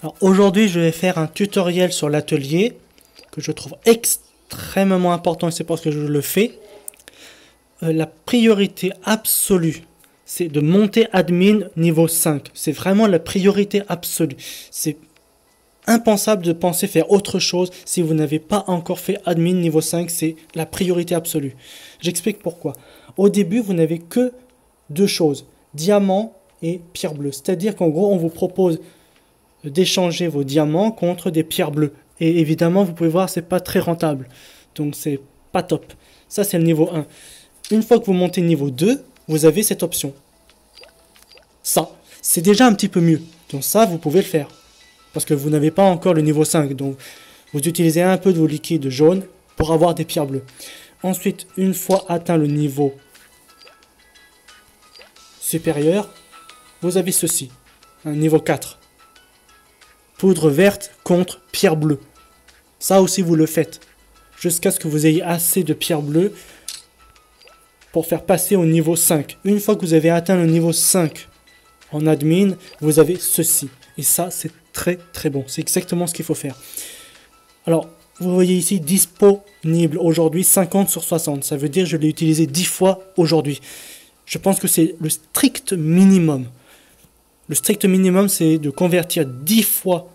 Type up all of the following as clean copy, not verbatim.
Alors aujourd'hui, je vais faire un tutoriel sur l'atelier que je trouve extrêmement important et c'est parce que je le fais. La priorité absolue, c'est de monter admin niveau 5. C'est vraiment la priorité absolue. C'est impensable de penser faire autre chose si vous n'avez pas encore fait admin niveau 5. C'est la priorité absolue. J'explique pourquoi. Au début, vous n'avez que deux choses, diamant et pierre bleue. C'est-à-dire qu'en gros, on vous propose d'échanger vos diamants contre des pierres bleues. Et évidemment, vous pouvez voir, c'est pas très rentable. Donc, c'est pas top. Ça, c'est le niveau 1. Une fois que vous montez niveau 2, vous avez cette option. Ça, c'est déjà un petit peu mieux. Donc ça, vous pouvez le faire. Parce que vous n'avez pas encore le niveau 5. Donc, vous utilisez un peu de vos liquides jaunes pour avoir des pierres bleues. Ensuite, une fois atteint le niveau supérieur, vous avez ceci. Un niveau 4. Poudre verte contre pierre bleue. Ça aussi, vous le faites. Jusqu'à ce que vous ayez assez de pierre bleue pour faire passer au niveau 5. Une fois que vous avez atteint le niveau 5 en admin, vous avez ceci. Et ça, c'est très très bon. C'est exactement ce qu'il faut faire. Alors, vous voyez ici, disponible aujourd'hui 50 sur 60. Ça veut dire que je l'ai utilisé 10 fois aujourd'hui. Je pense que c'est le strict minimum. Le strict minimum, c'est de convertir 10 fois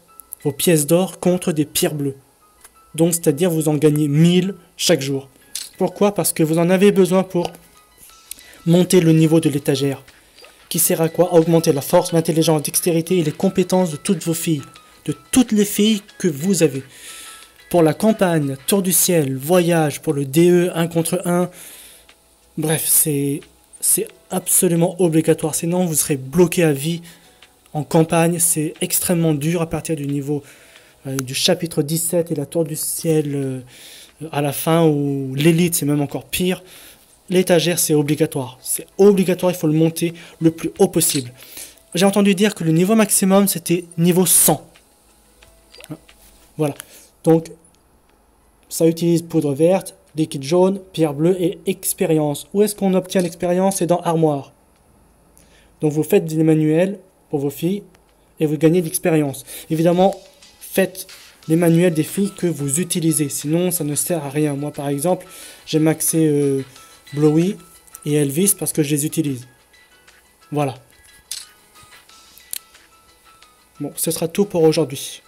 vos pièces d'or contre des pierres bleues. Donc, c'est-à-dire vous en gagnez 1000 chaque jour. Pourquoi? Parce que vous en avez besoin pour monter le niveau de l'étagère. Qui sert à quoi? À augmenter la force, l'intelligence, la dextérité et les compétences de toutes vos filles. De toutes les filles que vous avez. Pour la campagne, tour du ciel, voyage, pour le DE 1 contre 1. Bref, c'est absolument obligatoire. Sinon, vous serez bloqué à vie en campagne. C'est extrêmement dur à partir du niveau du chapitre 17 et la tour du ciel à la fin, ou l'élite, c'est même encore pire. L'étagère, c'est obligatoire. C'est obligatoire, il faut le monter le plus haut possible. J'ai entendu dire que le niveau maximum, c'était niveau 100. Voilà. Donc, ça utilise poudre verte, liquide jaune, pierre bleue et expérience. Où est-ce qu'on obtient l'expérience? C'est dans armoire. Donc, vous faites des manuels pour vos filles et vous gagnez de l'expérience. Évidemment, faites les manuels des filles que vous utilisez. Sinon, ça ne sert à rien. Moi, par exemple, j'ai maxé Blowy et Elvis parce que je les utilise. Voilà. Bon, ce sera tout pour aujourd'hui.